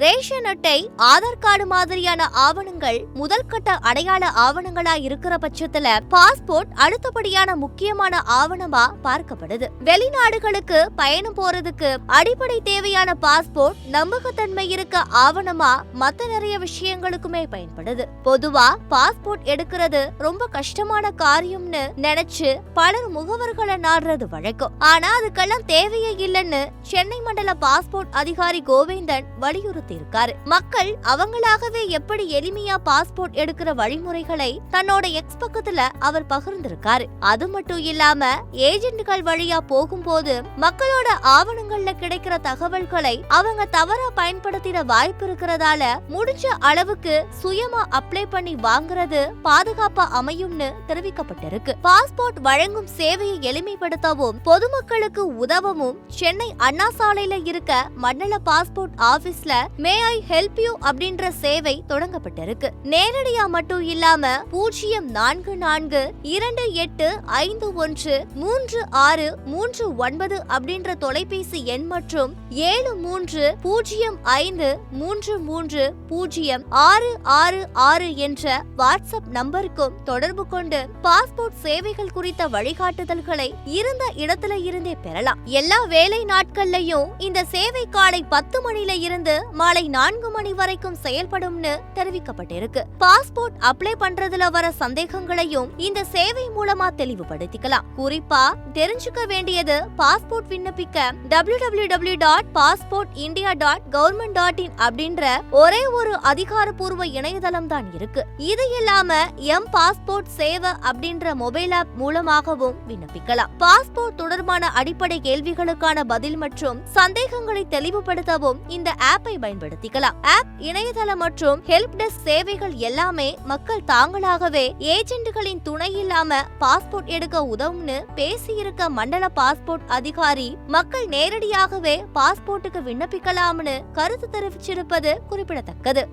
Ration அட்டை, Aadhaar card மாதிரியான ஆவணங்கள் முதல் கட்ட அடையாள ஆவணங்களா இருக்கிற பட்சத்துல பாஸ்போர்ட் அடுத்தபடியான முக்கியமான ஆவணமா பார்க்கப்படுது. வெளிநாடுகளுக்கு பயணம் போறதுக்கு அடிப்படை தேவையான பாஸ்போர்ட் நம்பகத்தன்மை இருக்க ஆவணமா மத்த நிறைய விஷயங்களுக்குமே பயன்படுது. பொதுவா பாஸ்போர்ட் எடுக்கிறது ரொம்ப கஷ்டமான காரியம்னு நினைச்சு பலர் முகவர்களை நாடுறது வழக்கம். ஆனா அதுக்கெல்லாம் தேவையே இல்லைன்னு சென்னை மண்டல பாஸ்போர்ட் அதிகாரி கோவிந்தன் வலியுறுத்தி இருக்காரு. மக்கள் அவங்களாகவே எப்படி எளிமையா பாஸ்போர்ட் எடுக்கிற வழிமுறைகளை தன்னோட எக்ஸ் பக்கத்துல அவர் பகிர்ந்திருக்காரு. அது மட்டும் இல்லாம ஏஜென்ட்கள் வழியா போகும்போது மக்களோட ஆவணங்கள்ல கிடைக்கிற தகவல்களை அவங்க தவறா பயன்படுத்திட வாய்ப்பு இருக்கிறதால முடிஞ்ச அளவுக்கு சுயமா அப்ளை பண்ணி வாங்குறது பாதுகாப்பா அமையும்னு தெரிவிக்கப்பட்டிருக்கு. பாஸ்போர்ட் வழங்கும் சேவையை எளிமைப்படுத்தவும் பொதுமக்களுக்கு உதவவும் சென்னை அண்ணா சாலையில இருக்க மண்டல பாஸ்போர்ட் ஆபீஸ்ல மே ஐ ஹெல்ப் யூ அப்படின்ற சேவை தொடங்கப்பட்டிருக்கு. நேரடியா மட்டும் இல்லாம 0428513639 அப்படின்ற தொலைபேசி எண் மற்றும் 7335330666 என்ற வாட்ஸ்அப் நம்பருக்கும் தொடர்பு கொண்டு பாஸ்போர்ட் சேவைகள் குறித்த வழிகாட்டுதல்களை இருந்த இடத்துல இருந்தே பெறலாம். எல்லா வேலை நாட்கள்லயும் இந்த சேவை காலை 10 மணில இருந்து மாலை 4 மணி வரைக்கும் செயல்படும்னு தெரிவிக்கப்பட்டிருக்கு. பாஸ்போர்ட் அப்ளை பண்றதுல வர சந்தேகங்களையும் இந்த சேவை மூலமா தெளிவுபடுத்திக்கலாம். குறிப்பா தெரிஞ்சுக்க வேண்டியது, பாஸ்போர்ட் விண்ணப்பிக்க www.passportindia.government.in அப்படின்ற ஒரே ஒரு அதிகாரப்பூர்வ இணையதளம் தான் இருக்கு. இது இல்லாம எம் பாஸ்போர்ட் சேவை அப்படின்ற மொபைல் ஆப் மூலமாகவும் விண்ணப்பிக்கலாம். பாஸ்போர்ட் தொடர்பான அடிப்படை கேள்விகளுக்கான பதில் மற்றும் சந்தேகங்களை தெளிவுபடுத்தவும் இந்த ஆப்பை பயன்படுத்திக்கலாம். ஆப், இணையதளம் மற்றும் ஹெல்ப் டெஸ்க் சேவைகள் எல்லாமே மக்கள் தாங்களாகவே ஏஜென்ட்களின் துணை இல்லாம பாஸ்போர்ட் எடுக்க உதவும்னு பேசியிருக்க மண்டல பாஸ்போர்ட் அதிகாரி மக்கள் நேரடியாகவே பாஸ்போர்ட்டுக்கு விண்ணப்பிக்கலாம்னு கருத்து தெரிவிச்சிருப்பது குறிப்பிடத்தக்கது.